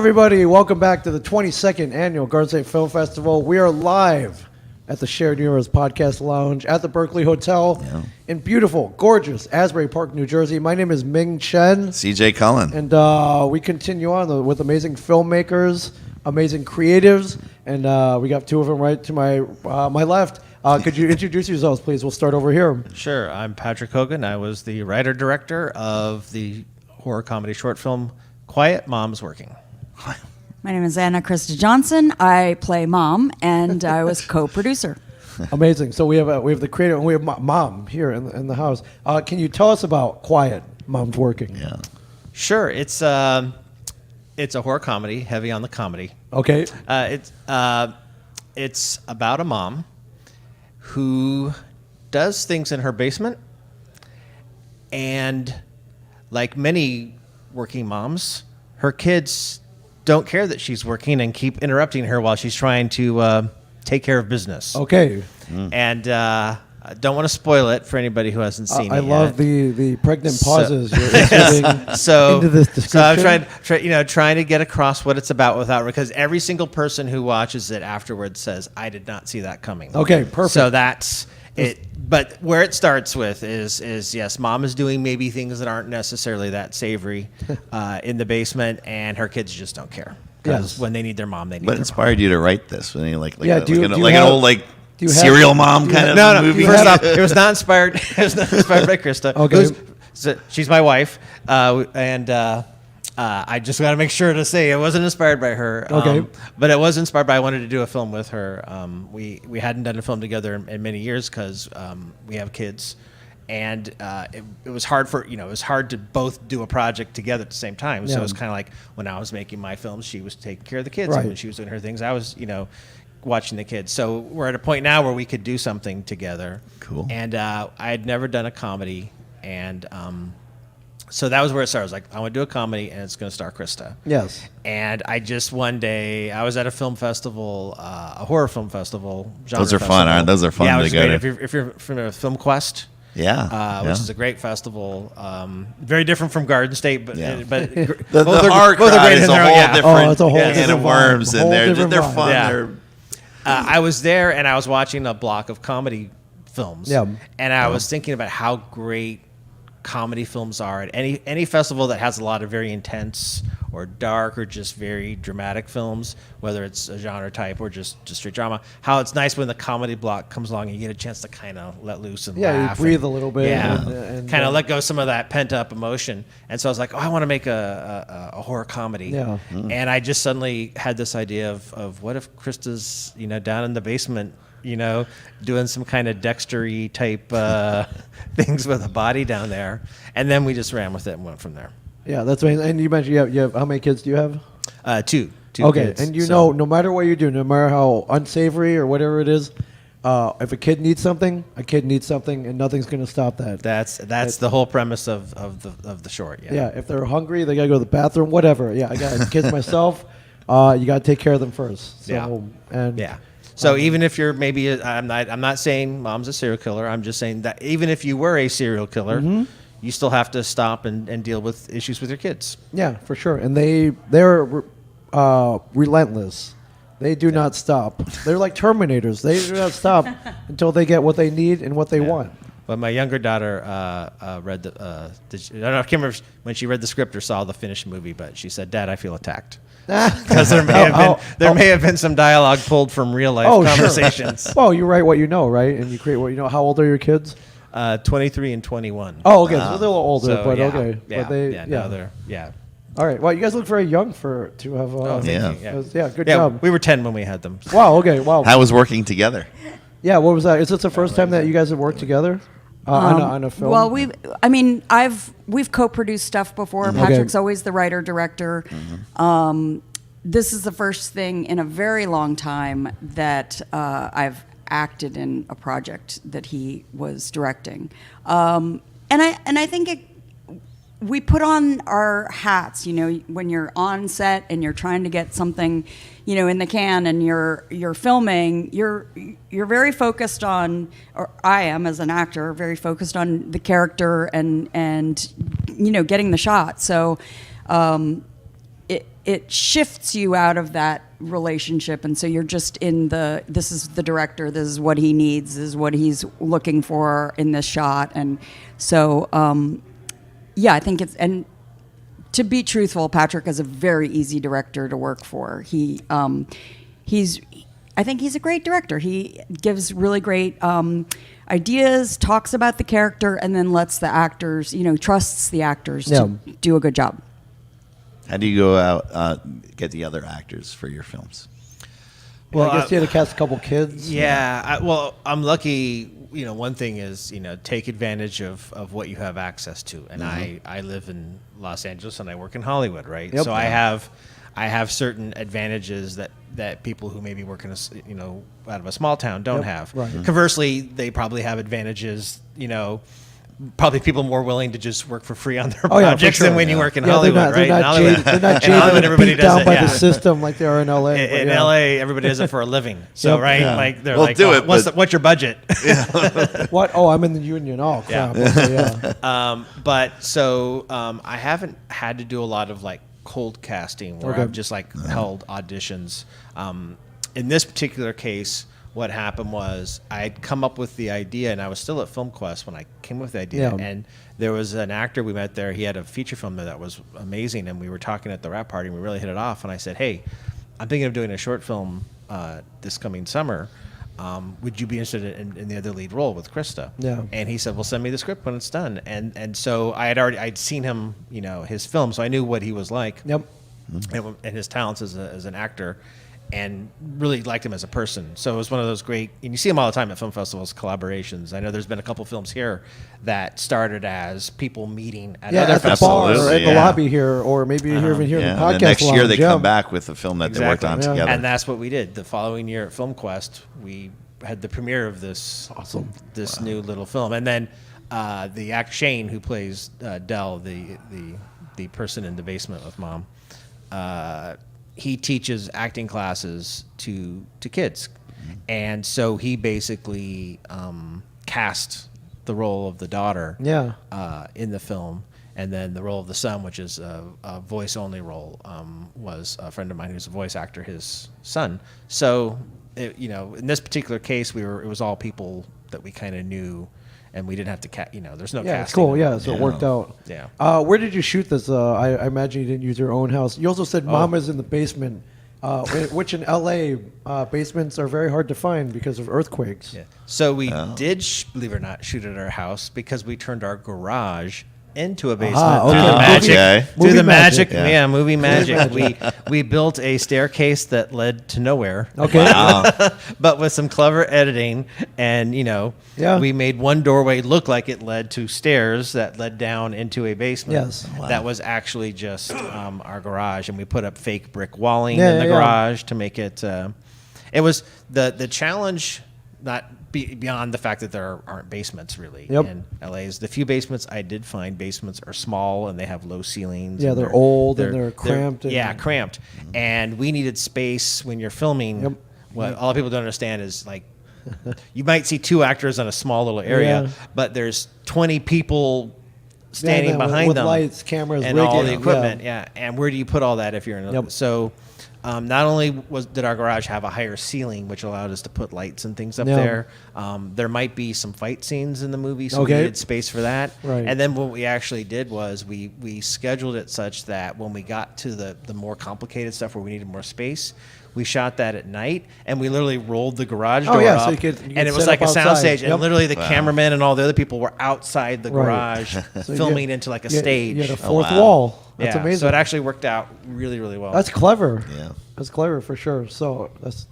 everybody. Welcome back to the 22nd Annual Garden State Film Festival. We are live at the Shared Universe Podcast Lounge at the Berkeley Hotel in beautiful, gorgeous Asbury Park, New Jersey. My name is Ming Chen. CJ Cullen. And we continue on with amazing filmmakers, amazing creatives, and we got two of them right to my left. Could you introduce yourselves, please? We'll start over here. Sure. I'm Patrick Hogan. I was the writer-director of the horror comedy short film Quiet Mom's Working. My name is Anna Krista Johnson. I play Mom, and I was co-producer. Amazing. So we have the creator, and we have Mom here in the house. Can you tell us about Quiet Mom's Working? Yeah. Sure. It's a horror comedy, heavy on the comedy. Okay. It's about a mom who does things in her basement, and like many working moms, her kids don't care that she's working and keep interrupting her while she's trying to take care of business. Okay. And I don't want to spoil it for anybody who hasn't seen it I yet. love the pregnant pauses you're inserting into this description. So I'm trying to get across what it's about without, because every single person who watches it afterwards says, I did not see that coming. Okay, perfect. So that's it. But where it starts with is yes, mom is doing maybe things that aren't necessarily that savory in the basement, and her kids just don't care. Because when they need their mom, they need What their inspired you to write this? An old serial mom kind of no. movie? First off, it was not inspired. It was not inspired by Krista. Okay. She's my wife, and I just got to make sure to say it wasn't inspired by her. Okay. But it was inspired by, I wanted to do a film with her. We hadn't done a film together in many years because we have kids, and it was hard to both do a project together at the same time. So it was kind of like when I was making my films, she was taking care of the kids, Right. and when she was doing her things, I was watching the kids. So we're at a point now where we could do something together. Cool. And I had never done a comedy, and so that was where it started. I was like, I want to do a comedy, and it's going to star Krista. Yes. And I just one day, I was at a film festival, a horror film festival. Those are fun, aren't they? Those are fun yeah, to go great. to. If you're from a Film Quest, Which is a great festival. Very different from Garden State, but Yeah. but The horror crowd is a whole different it's a whole can different of worms, vibe. and they're Different vibe. fun. Yeah. They're I was there, and I was watching a block of comedy films. Yeah. And I was thinking about how great comedy films are at any festival that has a lot of very intense or dark or just very dramatic films, whether it's a genre type or just straight drama. How it's nice when the comedy block comes along and you get a chance to kind of let loose and laugh. You breathe a little bit. Yeah, and kind of let go some of that pent up emotion. And so I was like, I want to make a horror comedy. Yeah. And I just suddenly had this idea of what if Krista's down in the basement, doing some kind of Dexter-y type things with a body down there. And then we just ran with it and went from there. Yeah, that's amazing. And you mentioned you have how many kids do you have? Two Okay, kids. and no matter what you do, no matter how unsavory or whatever it is, if a kid needs something, and nothing's going to stop that. That's the whole premise of the short. Yeah, if they're hungry, they got to go to the bathroom, whatever. Yeah, I got kids myself. You got to take care of them first. So, So even if you're I'm not saying mom's a serial killer. I'm just saying that even if you were a serial killer, you still have to stop and deal with issues with your kids. Yeah, for sure. And they're relentless. They do not stop. They're like Terminators. They do not stop until they get what they need and what they want. But my younger daughter read I can't remember when she read the script or saw the finished movie, but she said, "Dad, I feel attacked." Because there may have been some dialogue pulled from real life conversations. Sure. Well, you write what you know, right? And you create what you know. How old are your kids? 23 and 21. Oh, okay. So they're a little older, So, but yeah, okay. Yeah, But they, yeah. All right. Well, you guys look very young to have. Thank you, Yeah. Good job. We were 10 when we had them. Wow. Okay. Wow. How was working together? Yeah. What was that? Is this the first time that you guys have worked together on a film? Well, we've co-produced stuff before. Patrick's always the writer director. This is the first thing in a very long time that I've acted in a project that he was directing, and I think we put on our hats. When you're on set and you're trying to get something, in the can, and you're filming, you're very focused on, or I am as an actor, very focused on the character and getting the shot. So. it shifts you out of that relationship, and so you're just in this is the director, this is what he needs, this is what he's looking for in this shot. And so I think it's, and to be truthful, Patrick is a very easy director to work for. I think he's a great director. He gives really great ideas, talks about the character, and then lets the actors, trusts the actors to do a good job. How do you go out get the other actors for your films? Well, I guess you had to cast a couple kids. Yeah, I'm lucky. One thing is, take advantage of what you have access to. And I live in Los Angeles and I work in Hollywood, right? Yep. So I have certain advantages that people who maybe work in out of a small town don't have. Right. Conversely, they probably have advantages, probably people more willing to just work for free on their projects than when you work in Hollywood, right? They're not jaded and beat down by the system like they are in LA. In LA, everybody does it for a living. So, right? Yeah. Like they're Well, like, do it, what's your budget? What? Oh, I'm in the union. Oh, crap. Yeah. Okay, yeah. But so I haven't had to do a lot of like cold casting where I've just like held auditions. In this particular case, what happened was I had come up with the idea, and I was still at FilmQuest when I came up with the idea. Yeah. And there was an actor we met there. He had a feature film that was amazing, and we were talking at the wrap party, and we really hit it off. And I said, hey, I'm thinking of doing a short film this coming summer. Would you be interested in the other lead role with Krista? Yeah. And he said, well, send me the script when it's done. And so I'd seen him, his film, so I knew what he was like. Yep. And his talents as an actor, and really liked him as a person. So it was one of those great, and you see him all the time at film festivals, collaborations. I know there's been a couple films here that started as people meeting at other at the festivals. bar or in the lobby here, or maybe even here in the podcast and the next year they lounge, come back with the film that they worked on together. And that's what we did. The following year at FilmQuest, we had the premiere of this new little film. And then the actor Shane, who plays Dell, the person in the basement with Mom, he teaches acting classes to kids. And so he basically cast the role of the daughter in the film. And then the role of the son, which is a voice-only role, was a friend of mine who's a voice actor, his son. So, in this particular case, it was all people that we kind of knew, and we didn't have to there's no casting. It's cool. Yeah, so it worked out. Yeah. Where did you shoot this? I imagine you didn't use your own house. You also said Mama's in the basement, which in LA, basements are very hard to find because of earthquakes. Yeah. So we did, believe it or not, shoot at our house because we turned our garage into a basement through the magic. Movie magic. Yeah, movie magic. We built a staircase that led to nowhere. Okay. Wow. But with some clever editing, and we made one doorway look like it led to stairs that led down into a basement. Yes. Wow. That was actually just our garage, and we put up fake brick walling in the garage to make it. It was the challenge, not beyond the fact that there aren't basements really in LA. Is the few basements I did find, basements are small and they have low ceilings. Yeah, they're old and they're cramped. Cramped. And we needed space when you're filming. What a lot of people don't understand is like, you might see two actors on a small little area, but there's 20 people standing behind with them, lights, cameras, and rigging, all the equipment. And where do you put all that if you're in a so? Not only did our garage have a higher ceiling, which allowed us to put lights and things up there, there might be some fight scenes in the movie, so we needed space for that. Right. And then what we actually did was we scheduled it such that when we got to the more complicated stuff where we needed more space, we shot that at night, and we literally rolled the garage door up, so you could and it was like a soundstage, and literally the cameraman and all the other people were outside the garage filming into like a stage. You had a fourth wall. That's Yeah, amazing. so it actually worked out really, really well. That's clever. Yeah. That's clever for sure. So that's.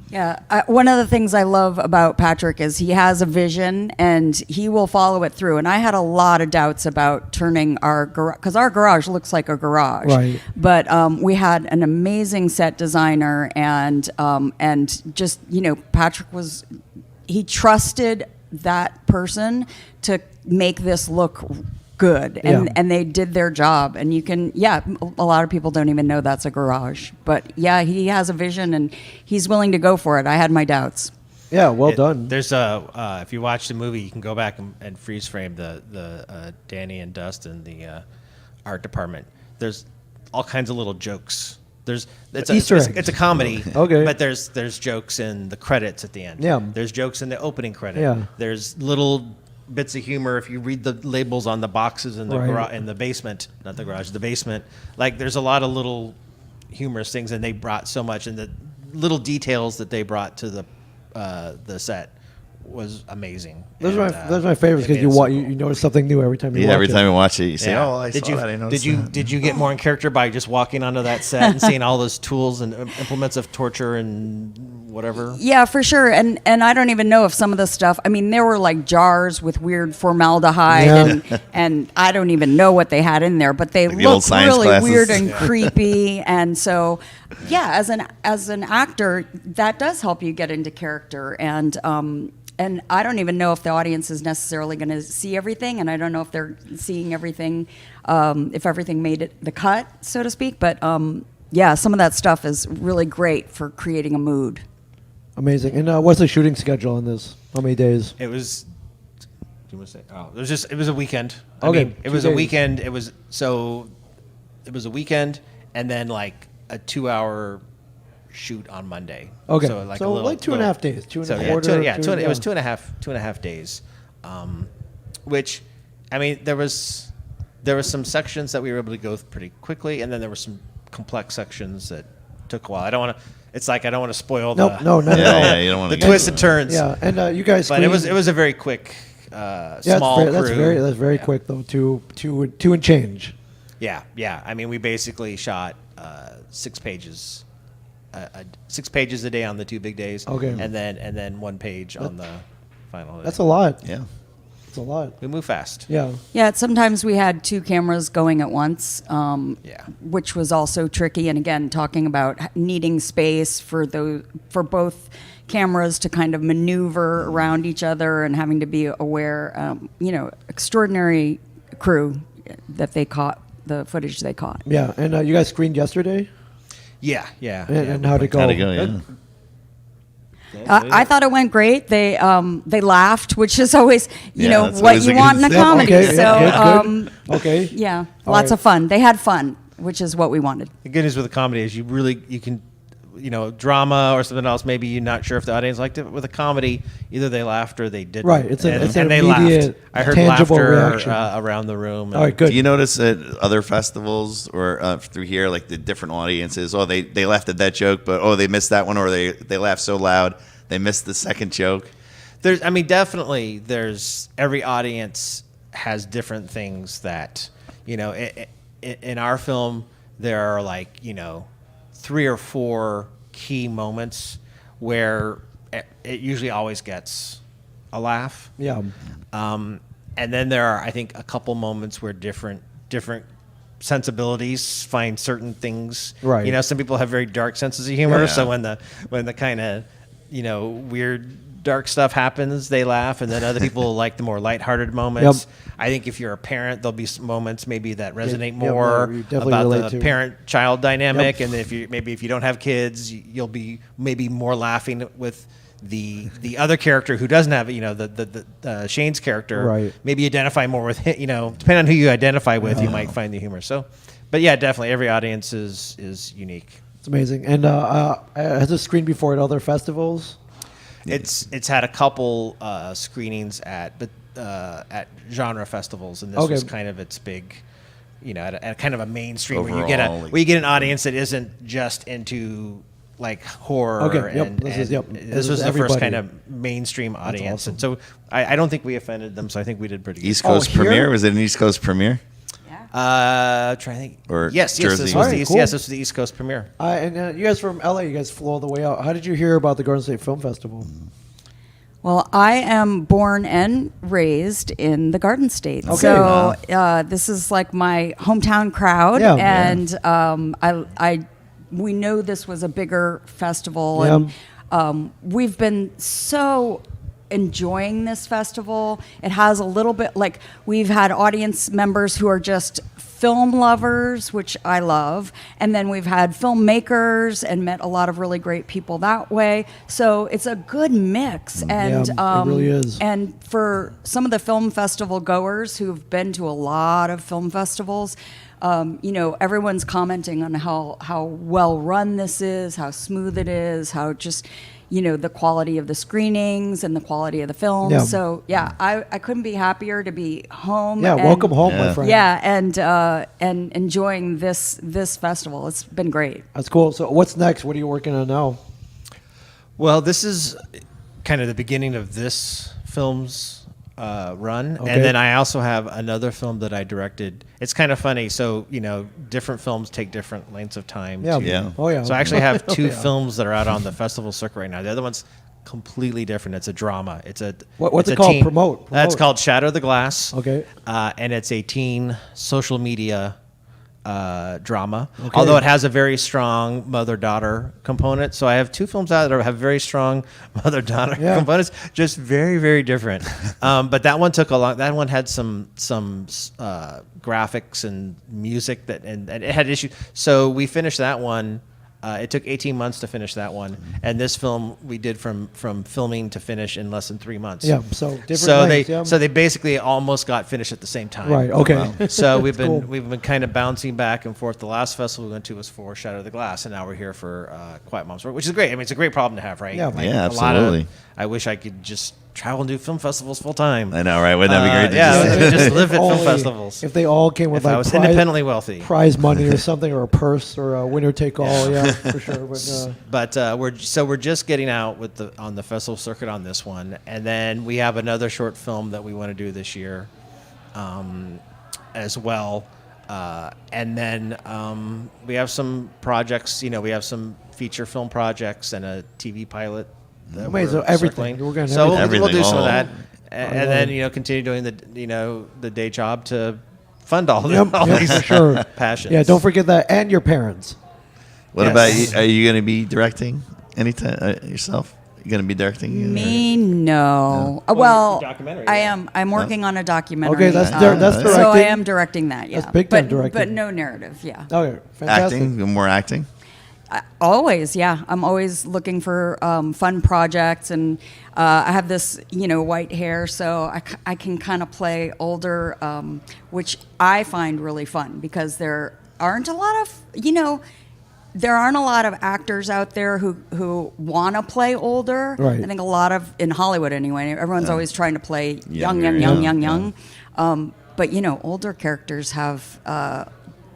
Yeah, one of the things I love about Patrick is he has a vision and he will follow it through. And I had a lot of doubts about turning our garage, because our garage looks like a garage. Right. But we had an amazing set designer, and just, Patrick he trusted that person to make this look good, and they did their job. And you can, a lot of people don't even know that's a garage, but he has a vision and he's willing to go for it. I had my doubts. Yeah, well done. There's if you watch the movie, you can go back and freeze frame the Danny and Dustin, the art department. There's all kinds of little jokes it's Easter eggs. it's a comedy. Okay. But there's jokes in the credits at the end. Yeah. There's jokes in the opening credit. Yeah. There's little bits of humor if you read the labels on the boxes in the Right. in the basement, not the garage, the basement. Like there's a lot of little humorous things, and they brought so much, and the little details that they brought to the set was amazing. Those And, are my favorites it because made it so you notice something new every time you watch Yeah, every it. time you watch it, you say, Yeah. "Oh, I saw that. I noticed that." Did you get more in character by just walking onto that set and seeing all those tools and implements of torture and whatever? Yeah, for sure. And I don't even know if some of the stuff, I mean, there were like jars with weird formaldehyde and I don't even know what they had in there, but they Like the old looked science really classes. weird and creepy. And so, yeah, as an actor, that does help you get into character. And I don't even know if the audience is necessarily going to see everything, and I don't know if they're seeing everything, if everything made it the cut, so to speak. But yeah, some of that stuff is really great for creating a mood. Amazing. And what's the shooting schedule on this? How many days? It was. Do you want to say? Oh, it was a weekend. Okay, I mean, it was 2 a days. weekend. It was a weekend, and then like a 2-hour shoot on Monday. Okay. So like So a little, like 2.5 days, two and a yeah, quarter, it was 2.5 days. Which, I mean, there was some sections that we were able to go pretty quickly, and then there were some complex sections that took a while. I don't want to. It's like I don't want to spoil Nope, the no, not at all. Yeah, you don't want the to twists and turns. Yeah, and you guys. But it screened- was a very quick, Yeah, small crew. that's very Yeah. quick though. Two and change. Yeah. I mean, we basically shot 6 pages, 6 pages a day on the 2 big days. Okay. And then 1 page on the final day. That's a lot. Yeah. That's a lot. We move fast. Yeah. Yeah, sometimes we had 2 cameras going at once, Yeah. which was also tricky. And again, talking about needing space for both cameras to kind of maneuver around each other and having to be aware. Extraordinary crew that they caught, the footage they caught. Yeah, and you guys screened yesterday, Yeah. and how'd it go? How'd it go? Yeah. I thought it went great. They laughed, which is always Yeah, that's what always you a want in a good thing. comedy. Okay, So yeah, good. Okay. yeah, All lots right. of fun. They had fun, which is what we wanted. The good news with a comedy is you can, drama or something else. Maybe you're not sure if the audience liked it. With a comedy, either they laughed or they didn't. Right, it's an they immediate, laughed. I heard tangible laughter reaction. around the room. All right, good. Do you notice at other festivals or through here, like the different audiences? Oh, they laughed at that joke, but they missed that one, or they laughed so loud they missed the second joke. Definitely, there's every audience has different things that in our film there are like 3 or 4 key moments where it usually always gets a laugh. Yeah. And then there are, I think, a couple moments where different sensibilities find certain things. Right. Some people have very dark senses of humor, Yeah. so when the kind of weird dark stuff happens, they laugh, and then other people like the more lighthearted moments. Yep. I think if you're a parent, there'll be some moments maybe that resonate yeah, more you definitely about relate the to. parent-child dynamic, Yep. and if you don't have kids, you'll be maybe more laughing with the other character who doesn't have the Shane's character. Right. Maybe identify more with him. Depending on who you identify with, you might find the humor. So, but yeah, definitely every audience is unique. It's amazing. And has it screened before at other festivals? It's had a couple screenings at genre festivals, and this Okay. was kind of its big, at a kind of a mainstream where you get Overall, where you get an audience that isn't just into like horror. Okay, yep, And, this is- yep, and this this is was the everybody. first kind of mainstream audience, awesome. and so I don't think we offended them. So I think we did pretty good. East Coast here? premiere? Was it an East Coast premiere? Trying to think. Or yes, Jersey? this was Alright, the East, cool. yes, this was the East Coast premiere. And you guys from LA, you guys flew all the way out. How did you hear about the Garden State Film Festival? Well, I am born and raised in the Garden State, Okay. so this is like my hometown crowd, Yeah. and we know this was a bigger festival, and we've been so enjoying this festival. It has a little bit like we've had audience members who are just film lovers, which I love, and then we've had filmmakers and met a lot of really great people that way. So it's a good mix, and Yeah, it really is. And for some of the film festival goers who've been to a lot of film festivals, everyone's commenting on how well run this is, how smooth it is, how just the quality of the screenings and the quality of the film. Yeah. So I couldn't be happier to be home. Yeah, welcome home, my friend. Yeah, and enjoying this festival. It's been great. That's cool. So what's next? What are you working on now? Well, this is kind of the beginning of this film's run, Okay. and then I also have another film that I directed. It's kind of funny. So different films take different lengths of time. Yeah. Yeah. Oh yeah. So I actually have two Yeah. films that are out on the festival circuit right now. The other one's completely different. It's a drama. What's it's it a called? teen- Promote. That's called Shatter the Glass. Okay. And it's a teen social media drama. Although it has a very strong mother-daughter component. So I have two films out that have very strong mother-daughter components. Just very, very different. But that one took a long. That one had some graphics and music and it had issues. So we finished that one. It took 18 months to finish that one, and this film we did from filming to finish in less than 3 months. Yeah. So different. So they basically almost got finished at the same time. Right. Okay. So we've Cool. been kind of bouncing back and forth. The last festival we went to was for Shatter the Glass, and now we're here for Quiet Moms, which is great. I mean, it's a great problem to have, right? Yeah. Yeah, a lot absolutely. I wish I could just travel and do film festivals full time. I know, right? Wouldn't that be great? To Yeah, just live at film Only festivals. If they all came with If I like was independently wealthy. prize money or something, or a purse, or a winner take all. Yeah, for sure. But But we're just getting out on the festival circuit on this one, and then we have another short film that we want to do this year, as well, and then we have some projects. We have some feature film projects and a TV pilot. That Wait, so we're everything. circling. We're gonna so everything. we'll do some of Everything. that, and then continue doing the day job to fund all, Yep, all yep, these for sure. passions. Yeah, don't forget that, and your parents. What Yes. about you? Are you going to be directing anytime yourself? You going to be directing? Me, no. Well, Well, documentary, I yeah. am. I'm working on a documentary. Okay, that's that's directing. So I am directing that. Yeah, That's big time but, directing. but no narrative. Yeah. Okay, fantastic. Acting? More acting? Always, yeah. I'm always looking for fun projects, and I have this, white hair, so I can kind of play older, which I find really fun because there aren't a lot of actors out there who want to play older. Right. I think a lot of, in Hollywood anyway, everyone's always trying to play young. Younger, But older characters have.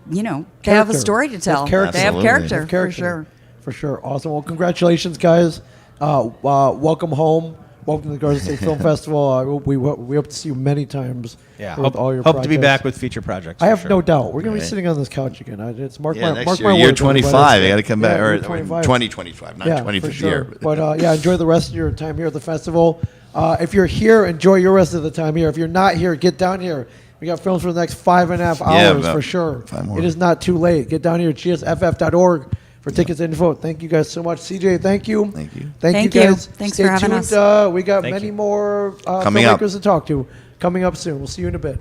They have Character. a story to tell. Character. They have Absolutely. character, for sure. For sure. Awesome. Well, congratulations, guys. Welcome home. Welcome to the Garden State Film Festival. We hope to see you many times. Yeah, with all your hope to be projects. back with future projects. I for have sure. no doubt. We're going to be Right. sitting on this couch again. It's mark Yeah, my next mark year. my Year words, 25. everybody. You got to come back. Yeah, Or year 25. 2025, not 25th for sure. year. But enjoy the rest of your time here at the festival. If you're here, enjoy your rest of the time here. If you're not here, get down here. We got films for the next 5.5 hours about for sure. 5 more. It is not too late. Get down here at gsff.org for tickets and info. Thank you guys so much. CJ, thank you. Thank you. Thank Thank you you. guys. Thanks Stay for having tuned. us. We got Thank many you. more Coming up. filmmakers to talk to coming up soon. We'll see you in a bit.